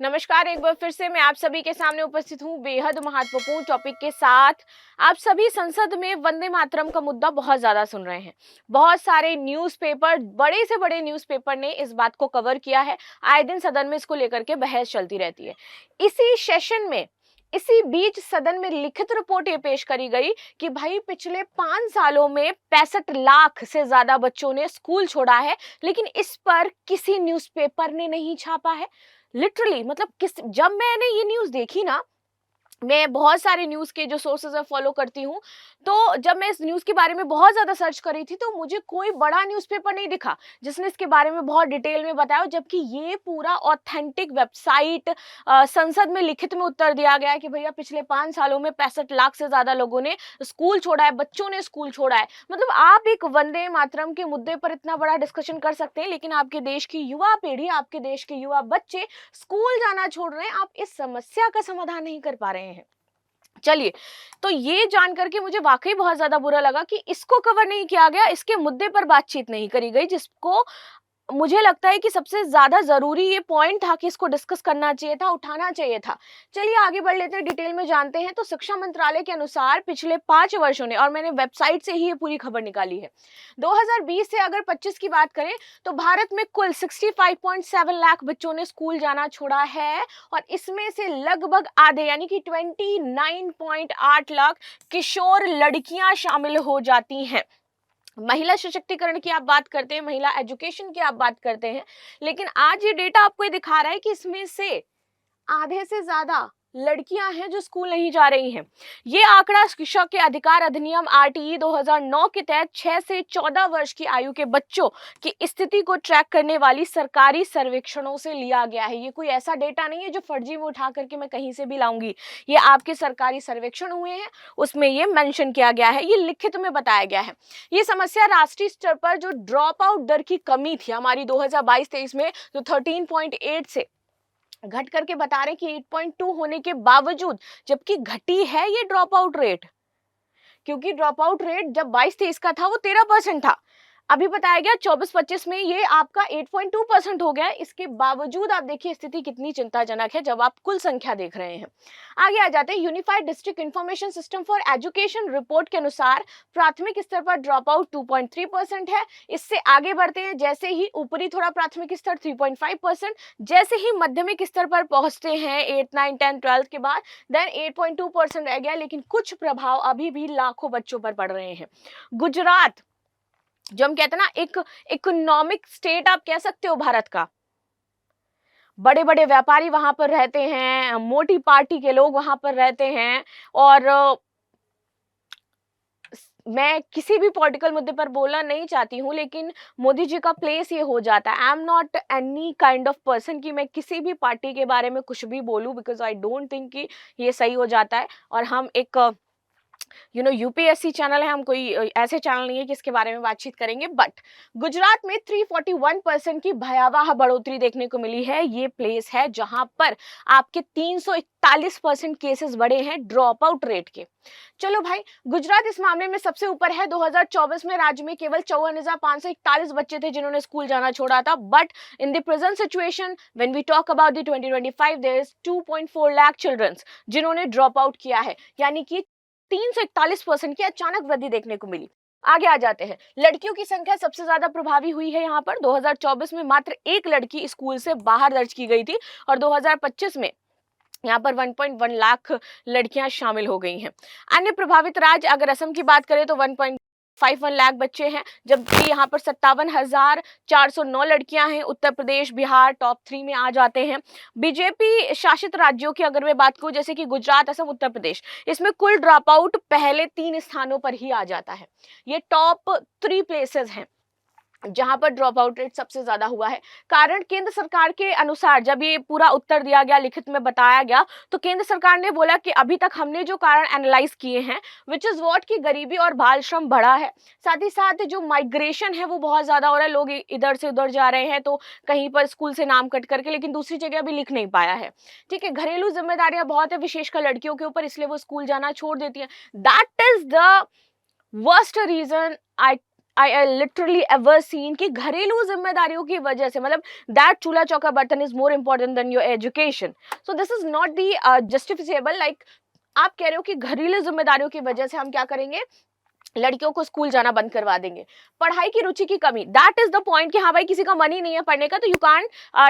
नमस्कार, एक बार फिर से मैं आप सभी के सामने उपस्थित हूँ बेहद महत्वपूर्ण टॉपिक के साथ। आप सभी संसद में वंदे मातरम का मुद्दा बहुत ज्यादा सुन रहे हैं। बहुत सारे न्यूज़पेपर, बड़े से बड़े न्यूज़पेपर ने इस बात को कवर किया है। आए दिन सदन में इसको लेकर के बहस चलती रहती है। इसी सेशन में, इसी बीच सदन में लिखित रिपोर्ट ये पेश करी गई कि भाई पिछले 5 सालों में 65 लाख से ज्यादा बच्चों ने स्कूल छोड़ा है, लेकिन इस पर किसी न्यूज़पेपर ने नहीं छापा है। लिटरली मतलब जब मैंने ये न्यूज़ देखी ना, मैं बहुत सारे न्यूज़ के जो सोर्सेज है फॉलो करती हूँ। तो जब मैं इस न्यूज़ के बारे में बहुत ज़्यादा सर्च करी थी तो मुझे कोई बड़ा न्यूज़पेपर नहीं दिखा जिसने इसके बारे में बहुत डिटेल में बताया, जबकि ये पूरा ऑथेंटिक वेबसाइट संसद में लिखित में उत्तर दिया गया है कि भैया पिछले 5 सालों में 65 लाख से ज़्यादा लोगों ने स्कूल छोड़ा है, बच्चों ने स्कूल छोड़ा है। मतलब आप एक वंदे मातरम के मुद्दे पर इतना बड़ा डिस्कशन कर सकते हैं, लेकिन आपके देश की युवा पीढ़ी, आपके देश के युवा बच्चे स्कूल जाना छोड़ रहे हैं। आप इस समस्या का समाधान नहीं कर पा रहे हैं। चलिए, तो ये जान करके मुझे वाकई बहुत ज्यादा बुरा लगा कि इसको कवर नहीं किया गया, इसके मुद्दे पर बातचीत नहीं करी गई, जिसको मुझे लगता है कि सबसे ज्यादा जरूरी ये पॉइंट था कि इसको डिस्कस करना चाहिए था, उठाना चाहिए था। चलिए आगे बढ़ लेते हैं, डिटेल में जानते हैं। तो शिक्षा मंत्रालय के अनुसार पिछले 5 वर्षों ने, और मैंने वेबसाइट से ही ये पूरी खबर निकाली है, 2020 से अगर 25 की बात करें तो भारत में कुल 65.7 लाख बच्चों ने स्कूल जाना छोड़ा है, और इसमें से लगभग आधे यानी कि 29.8 लाख किशोर लड़कियां शामिल हो जाती हैं। महिला सशक्तिकरण की आप बात करते हैं, महिला एजुकेशन की आप बात करते हैं, लेकिन आज ये डेटा आपको ये दिखा रहा है कि इसमें से आधे से ज्यादा लड़कियां हैं जो स्कूल नहीं जा रही हैं। ये आंकड़ा शिक्षा के अधिकार अधिनियम आरटीई 2009 के तहत 6 से 14 वर्ष की आयु के बच्चों की स्थिति को ट्रैक करने वाली सरकारी सर्वेक्षणों से लिया गया है। ये कोई ऐसा डेटा नहीं है जो फर्जी में उठा करके मैं कहीं से भी लाऊंगी। ये आपके सरकारी सर्वेक्षण हुए हैं, उसमें ये मेंशन किया गया है, ये लिखित में बताया गया है। ये समस्या राष्ट्रीय स्तर पर जो ड्रॉप आउट दर की कमी थी हमारी 2022-23 में, जो 13.8 से घट करके बता रहे कि 8.2 होने के बावजूद, जबकि घटी है ये ड्रॉप आउट रेट, क्योंकि ड्रॉप आउट रेट जब 22-23 का था वो 13% था। अभी बताया गया 24-25 में ये आपका 8.2% हो गया। इसके बावजूद आप देखिए स्थिति कितनी चिंताजनक है जब आप कुल संख्या देख रहे हैं। आगे आ जाते हैं। Unified district information system for education report के अनुसार प्राथमिक स्तर पर ड्रॉप आउट 2.3% है। इससे आगे बढ़ते हैं, जैसे ही ऊपरी थोड़ा प्राथमिक स्तर 3.5%, जैसे ही माध्यमिक स्तर पर पहुंचते हैं 8, 9, 10, 12 के बाद, देन 8.2% रह गया। लेकिन कुछ प्रभाव अभी भी लाखों बच्चों पर पड़ रहे हैं। गुजरात, जो हम कहते हैं ना, एक इकोनॉमिक स्टेट आप कह सकते हो भारत का, बड़े बड़े व्यापारी वहां पर रहते हैं, मोटी पार्टी के लोग वहां पर रहते हैं, और मैं किसी भी पॉलिटिकल मुद्दे पर बोलना नहीं चाहती हूँ, लेकिन मोदी जी का प्लेस ये हो जाता है। I am not any kind of person कि मैं किसी भी पार्टी के बारे में कुछ भी बोलूँ, बिकॉज आई डोंट थिंक कि ये सही हो जाता है। और हम एक यूपीएससी चैनल है, हम कोई ऐसे चैनल नहीं है कि इसके बारे में बातचीत करेंगे। बट गुजरात में 341% की भयावह बढ़ोतरी देखने को मिली है। ये प्लेस है जहां पर आपके 341% केसेस बढ़े हैं ड्रॉप आउट रेट के। चलो भाई, गुजरात इस मामले में सबसे ऊपर है। 2024 में राज्य में केवल 54,541 बच्चे थे जिन्होंने स्कूल जाना छोड़ा था। But in the present situation, when we talk about the 2025, there is 2.4 lakh childrens जिन्होंने ड्रॉप आउट किया है, यानी कि 341% की अचानक वृद्धि देखने को मिली। आगे आ जाते हैं। लड़कियों की संख्या सबसे ज्यादा प्रभावी हुई है यहाँ पर। 2024 में मात्र एक लड़की स्कूल से बाहर दर्ज की गई थी, और 2025 में यहाँ पर 1.1 लाख लड़कियां शामिल हो गई हैं। अन्य प्रभावित राज्य, अगर असम की बात करें तो 1.51 लाख बच्चे हैं, जबकि यहाँ पर 57,409 लड़कियां हैं। उत्तर प्रदेश, बिहार टॉप 3 में आ जाते हैं। बीजेपी शासित राज्यों की अगर मैं बात करूं, जैसे कि गुजरात, असम, उत्तर प्रदेश, इसमें कुल ड्रॉप आउट पहले 3 स्थानों पर ही आ जाता है। ये टॉप 3 प्लेसेस हैं जहां पर ड्रॉप आउट रेट सबसे ज्यादा हुआ है। कारण केंद्र सरकार के अनुसार, जब ये पूरा उत्तर दिया गया, लिखित में बताया गया, तो केंद्र सरकार ने बोला कि अभी तक हमने जो कारण एनालाइज किए हैं, विच इज व्हाट, की गरीबी और बाल श्रम बढ़ा है। साथ ही साथ जो माइग्रेशन है वो बहुत ज्यादा हो रहा है, लोग इधर से उधर जा रहे हैं, तो कहीं पर स्कूल से नाम कट करके, लेकिन दूसरी जगह भी लिख नहीं पाया है। ठीक है, घरेलू जिम्मेदारियां बहुत है, विशेषकर लड़कियों के ऊपर, इसलिए वो स्कूल जाना छोड़ देती है। That is the worst reason I literally ever seen कि घरेलू जिम्मेदारियों की वजह से, मतलब that chulha chauka bartan is more important than your education. So this is not the justifiable. Like आप कह रहे हो कि घरेलू जिम्मेदारियों की वजह से हम क्या करेंगे, लड़कियों को स्कूल जाना बंद करवा देंगे. पढ़ाई की रुचि की कमी, दैट इज द पॉइंट कि हाँ भाई किसी का मन ही नहीं है पढ़ने का, तो यू कांट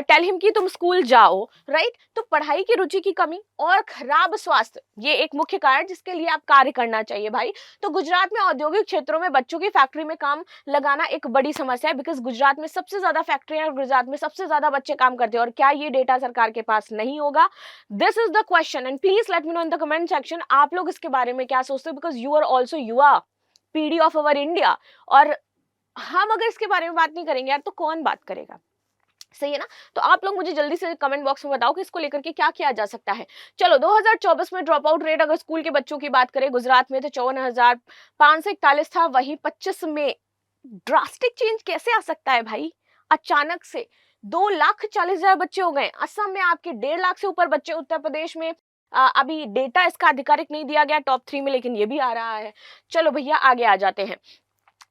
टेल हिम कि तुम स्कूल जाओ, राइट. तो पढ़ाई की रुचि की कमी और खराब स्वास्थ्य, ये एक मुख्य कारण जिसके लिए आप कार्य करना चाहिए भाई. तो गुजरात में औद्योगिक क्षेत्रों में बच्चों की फैक्ट्री में काम लगाना एक बड़ी समस्या है, बिकॉज गुजरात में सबसे ज्यादा फैक्ट्री है और गुजरात में सबसे ज्यादा बच्चे काम करते हैं. और क्या ये डेटा सरकार के पास नहीं होगा? This is the question and please let me know in the comment section, आप लोग इसके बारे में क्या सोचते हो, बिकॉज यू आर ऑल्सो युवा पीढ़ी ऑफ अवर इंडिया. और हम अगर इसके बारे में बात नहीं करेंगे यार तो कौन बात करेगा, सही है ना. तो आप लोग मुझे जल्दी से कमेंट बॉक्स में बताओ कि इसको लेकर के क्या किया जा सकता है. चलो 2024 में ड्रॉप आउट रेट अगर स्कूल के बच्चों की बात करें गुजरात में तो 54,541 था. वही 25 में ड्रास्टिक चेंज कैसे आ सकता है भाई, अचानक से 2,40,000 बच्चे हो गए. असम में आपके 1.5 लाख से ऊपर बच्चे. उत्तर प्रदेश में अभी डेटा इसका आधिकारिक नहीं दिया गया टॉप 3 में, लेकिन ये भी आ रहा है. चलो भैया आगे आ जाते हैं.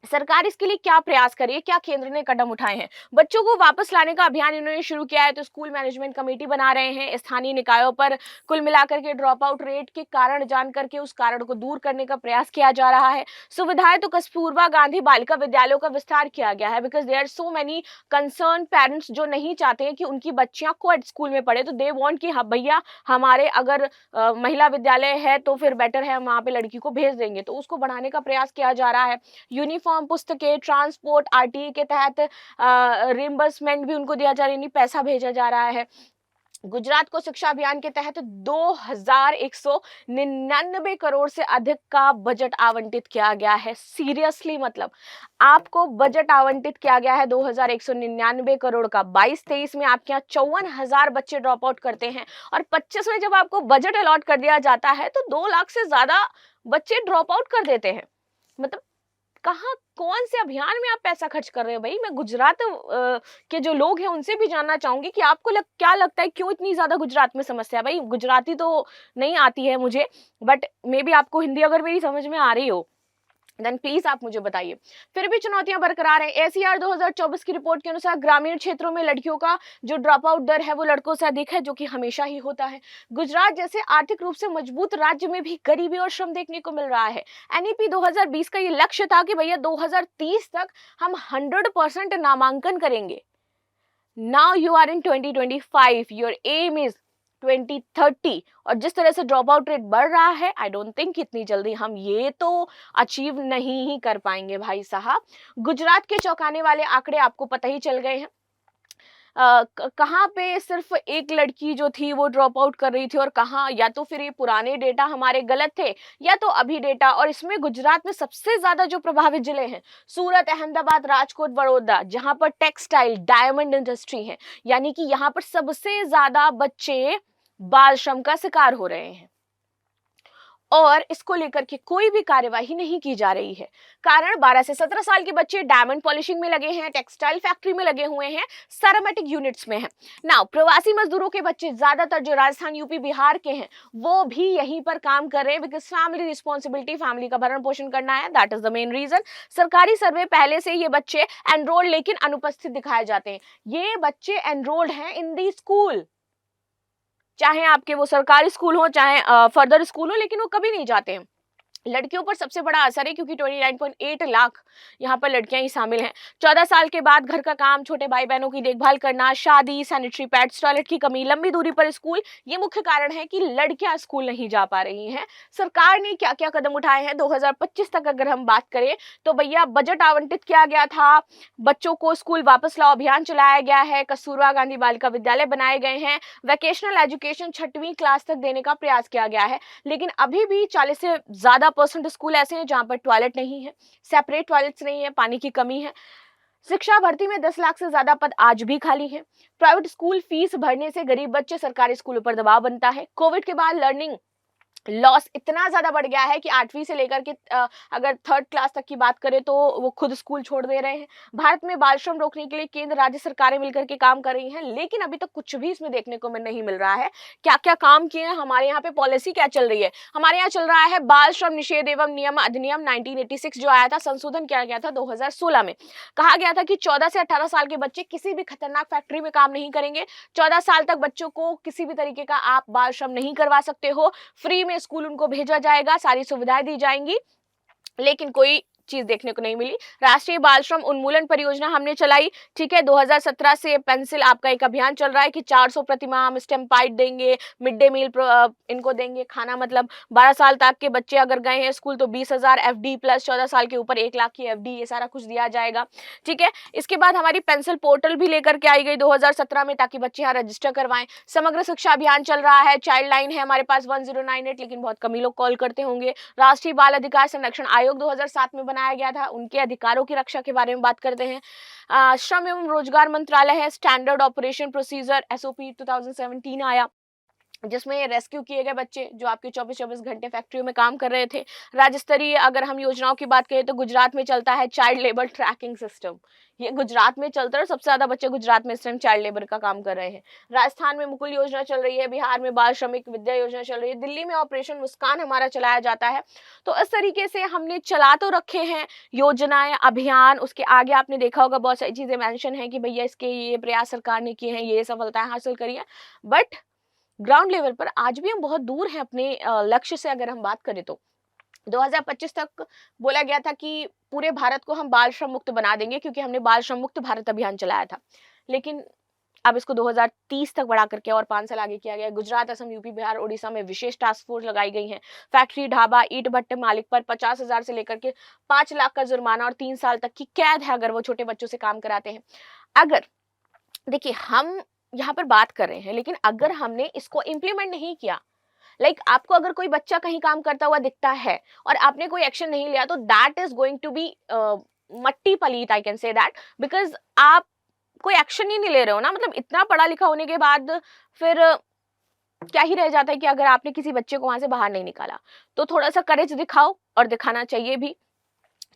सरकार इसके लिए क्या प्रयास करिए, क्या केंद्र ने कदम उठाए हैं. बच्चों को वापस लाने का अभियान इन्होंने शुरू किया है. तो स्कूल मैनेजमेंट कमेटी बना रहे हैं. स्थानीय निकायों पर कुल मिलाकर के ड्रॉप आउट रेट के कारण जान करके उस कारण को दूर करने का प्रयास किया जा रहा है. सुविधाएं तो कस्तूरबा गांधी बालिका विद्यालयों का विस्तार किया गया है, because there are so many concern parents जो नहीं चाहते हैं कि उनकी बच्चियां कोएड स्कूल में पढ़े. तो दे वांट कि हाँ भैया हमारे अगर महिला विद्यालय है तो फिर बेटर है, हम वहाँ पे लड़की को भेज देंगे. तो उसको बढ़ाने का प्रयास किया जा रहा है. यूनिफॉर्म, पुस्तकें, ट्रांसपोर्ट, आरटीई के तहत रिम्बर्समेंट भी उनको दिया जा रहा है, यानी पैसा भेजा जा रहा है. गुजरात को शिक्षा अभियान के तहत 2,199 करोड़ से अधिक का बजट आवंटित किया गया है. सीरियसली, मतलब आपको बजट आवंटित किया गया है 2,199 करोड़ का. 22-23 में आपके यहाँ 54,000 बच्चे ड्रॉप आउट करते हैं और 25 में जब आपको बजट अलॉट कर दिया जाता है तो 2 लाख से ज्यादा बच्चे ड्रॉप आउट कर देते हैं. मतलब कहाँ, कौन से अभियान में आप पैसा खर्च कर रहे हो भाई. मैं गुजरात के जो लोग हैं उनसे भी जानना चाहूंगी कि आपको क्या लगता है क्यों इतनी ज्यादा गुजरात में समस्या है. भाई गुजराती तो नहीं आती है मुझे, बट मे बी आपको हिंदी अगर मेरी समझ में आ रही हो देन प्लीज आप मुझे बताइए. फिर भी चुनौतियां बरकरार हैं. एसीआर 2024 की रिपोर्ट के अनुसार ग्रामीण क्षेत्रों में लड़कियों का जो ड्रॉप आउट दर है वो लड़कों से अधिक है, जो कि हमेशा ही होता है. गुजरात जैसे आर्थिक रूप से मजबूत राज्य में भी गरीबी और श्रम देखने को मिल रहा है. एनईपी 2020 का ये लक्ष्य था कि भैया 2030 तक हम 100% नामांकन करेंगे. Now you are in 2025, your aim is 2030. और जिस तरह से ड्रॉप आउट रेट बढ़ रहा है, आई डोंट थिंक इतनी जल्दी हम ये तो अचीव नहीं ही कर पाएंगे भाई साहब. गुजरात के चौंकाने वाले आंकड़े आपको पता ही चल गए हैं. कहाँ पे सिर्फ एक लड़की जो थी वो ड्रॉप आउट कर रही थी और कहाँ, या तो फिर ये पुराने डेटा हमारे गलत थे या तो अभी डेटा. और इसमें गुजरात में सबसे ज्यादा जो प्रभावित जिले हैं सूरत, अहमदाबाद, राजकोट, बड़ौदा, जहां पर टेक्सटाइल, डायमंड इंडस्ट्री है, यानी कि यहाँ पर सबसे ज्यादा बच्चे बाल श्रम का शिकार हो रहे हैं. और इसको लेकर के कोई भी कार्यवाही नहीं की जा रही है. कारण 12 से 17 साल के बच्चे डायमंड पॉलिशिंग में लगे हैं, टेक्सटाइल फैक्ट्री में लगे हुए हैं, सेरामिक यूनिट्स में हैं. नाउ प्रवासी मजदूरों के बच्चे ज्यादातर जो राजस्थान, यूपी, बिहार के हैं वो भी यहीं पर काम कर रहे हैं, बिकॉज फैमिली रिस्पॉन्सिबिलिटी, फैमिली का भरण पोषण करना है. That is the main reason. सरकारी सर्वे पहले से ये बच्चे एनरोल्ड लेकिन अनुपस्थित दिखाए जाते हैं. ये बच्चे एनरोल्ड हैं इन दी स्कूल, चाहे आपके वो सरकारी स्कूल हो चाहे फर्दर स्कूल हो, लेकिन वो कभी नहीं जाते हैं. लड़कियों पर सबसे बड़ा असर है क्योंकि 29.8 लाख यहाँ पर लड़कियां ही शामिल हैं. 14 साल के बाद घर का काम, छोटे भाई बहनों की देखभाल करना, शादी, सैनिटरी पैड्स, टॉयलेट की कमी, लंबी दूरी पर स्कूल, ये मुख्य कारण है कि लड़कियां स्कूल नहीं जा पा रही हैं. सरकार ने क्या क्या कदम उठाए हैं 2025 तक अगर हम बात करें तो भैया बजट आवंटित किया गया था, बच्चों को स्कूल वापस लाओ अभियान चलाया गया है, कस्तूरबा गांधी बालिका विद्यालय बनाए गए हैं, वोकेशनल एजुकेशन 6वीं क्लास तक देने का प्रयास किया गया है. लेकिन अभी भी 40 से ज्यादा % स्कूल ऐसे हैं जहां पर टॉयलेट नहीं है, सेपरेट टॉयलेट्स नहीं है, पानी की कमी है. शिक्षा भर्ती में 10 लाख से ज्यादा पद आज भी खाली हैं. प्राइवेट स्कूल फीस भरने से गरीब बच्चे सरकारी स्कूलों पर दबाव बनता है. कोविड के बाद लर्निंग लॉस इतना ज़्यादा बढ़ गया है कि 8वीं से लेकर के अगर 3rd क्लास तक की बात करें तो वो खुद स्कूल छोड़ दे रहे हैं। भारत में बाल श्रम रोकने के लिए केंद्र राज्य सरकारें मिलकर के काम कर रही हैं, लेकिन अभी तक कुछ भी इसमें देखने को नहीं मिल रहा है। क्या-क्या काम किए हैं, हमारे यहाँ पे पॉलिसी क्या चल रही है? हमारे यहाँ चल रहा है बाल श्रम निषेध एवं नियम अधिनियम 1986 जो आया था, संशोधन किया गया था 2016 में। कहा गया था कि 14 से 18 साल के बच्चे किसी भी खतरनाक फैक्ट्री में काम नहीं करेंगे। 14 साल तक बच्चों को किसी भी तरीके का आप बाल श्रम नहीं करवा सकते हो। फ्री में स्कूल उनको भेजा जाएगा, सारी सुविधाएं दी जाएंगी, लेकिन कोई चीज देखने को नहीं मिली। राष्ट्रीय बाल श्रम उन्मूलन परियोजना हमने चलाई, ठीक है। 2017 से पेंसिल आपका एक अभियान चल रहा है कि 400 प्रतिमाह हम स्टेम्पाइड देंगे, मिड डे मील इनको देंगे खाना। मतलब 12 साल तक के बच्चे अगर गए हैं स्कूल तो 20,000 एफडी प्लस 14 साल के ऊपर 1 लाख की एफडी, ये सारा कुछ दिया जाएगा, ठीक है। इसके बाद हमारी पेंसिल पोर्टल भी लेकर के आई गई 2017 में, ताकि बच्चे यहाँ रजिस्टर करवाएं। समग्र शिक्षा अभियान चल रहा है, चाइल्ड लाइन है हमारे पास 1098, लेकिन बहुत कम ही लोग कॉल करते होंगे। राष्ट्रीय बाल अधिकार संरक्षण आयोग 2007 में बनाया गया था, उनके अधिकारों की रक्षा के बारे में बात करते हैं। श्रम एवं रोजगार मंत्रालय है, स्टैंडर्ड ऑपरेशन प्रोसीजर एसओपी 2017 आया, जिसमें रेस्क्यू किए गए बच्चे जो आपके 24-24 घंटे फैक्ट्रियों में काम कर रहे थे। राज्य स्तरीय अगर हम योजनाओं की बात करें तो गुजरात में चलता है चाइल्ड लेबर ट्रैकिंग सिस्टम, ये गुजरात में चलता है, सबसे ज्यादा बच्चे गुजरात में इस टाइम चाइल्ड लेबर का काम कर रहे हैं। राजस्थान में मुकुल योजना चल रही है, बिहार में बाल श्रमिक विद्या योजना चल रही है, दिल्ली में ऑपरेशन मुस्कान हमारा चलाया जाता है। तो इस तरीके से हमने चला तो रखे हैं योजनाएं, अभियान। उसके आगे आपने देखा होगा बहुत सारी चीजें मेंशन है कि भैया इसके ये प्रयास सरकार ने किए हैं, ये सफलताएं हासिल करी है, बट ग्राउंड लेवल पर आज भी हम बहुत दूर हैं अपने लक्ष्य से। अगर हम बात करें तो 2025 तक बोला गया था कि पूरे भारत को हम बाल श्रम मुक्त बना देंगे, क्योंकि हमने बाल श्रम मुक्त भारत अभियान चलाया था। लेकिन अब इसको 2030 तक बढ़ा करके और 5 साल आगे किया गया। गुजरात, असम, यूपी, बिहार, ओडिशा में विशेष टास्क फोर्स लगाई गई है। फैक्ट्री, ढाबा, ईंट भट्टे मालिक पर 50,000 से लेकर के 5 लाख का जुर्माना और 3 साल तक की कैद है अगर वो छोटे बच्चों से काम कराते हैं। अगर देखिए हम यहाँ पर बात कर रहे हैं, लेकिन अगर हमने इसको इम्प्लीमेंट नहीं किया, आपको अगर कोई बच्चा कहीं काम करता हुआ दिखता है और आपने कोई एक्शन नहीं लिया, तो that is going to be matti palit, I can say that, because आप कोई एक्शन ही नहीं ले रहे हो ना। मतलब इतना पढ़ा लिखा होने के बाद फिर क्या ही रह जाता है कि अगर आपने किसी बच्चे को वहां से बाहर नहीं निकाला। तो थोड़ा सा करेज दिखाओ, और दिखाना चाहिए भी,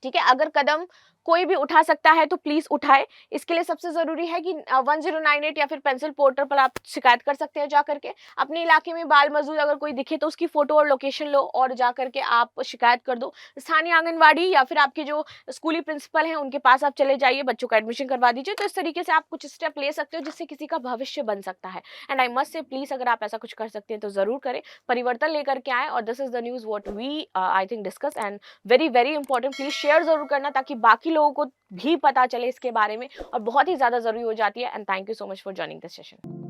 ठीक है। अगर कदम कोई भी उठा सकता है तो प्लीज उठाए। इसके लिए सबसे जरूरी है कि 1098 या फिर पेंसिल पोर्टल पर आप शिकायत कर सकते हैं जा करके। अपने इलाके में बाल मजदूर अगर कोई दिखे तो उसकी फोटो और लोकेशन लो और जा करके आप शिकायत कर दो। स्थानीय आंगनवाड़ी या फिर आपके जो स्कूली प्रिंसिपल हैं उनके पास आप चले जाइए, बच्चों का एडमिशन करवा दीजिए। तो इस तरीके से आप कुछ स्टेप ले सकते हो जिससे किसी का भविष्य बन सकता है। And I must say please, अगर आप ऐसा कुछ कर सकते हैं तो जरूर करें, परिवर्तन लेकर के आए। और this is the news what we I think discuss, and very very important. Please share जरूर करना ताकि बाकी लोगों को भी पता चले इसके बारे में, और बहुत ही ज्यादा जरूरी हो जाती है। And thank you so much for joining this session.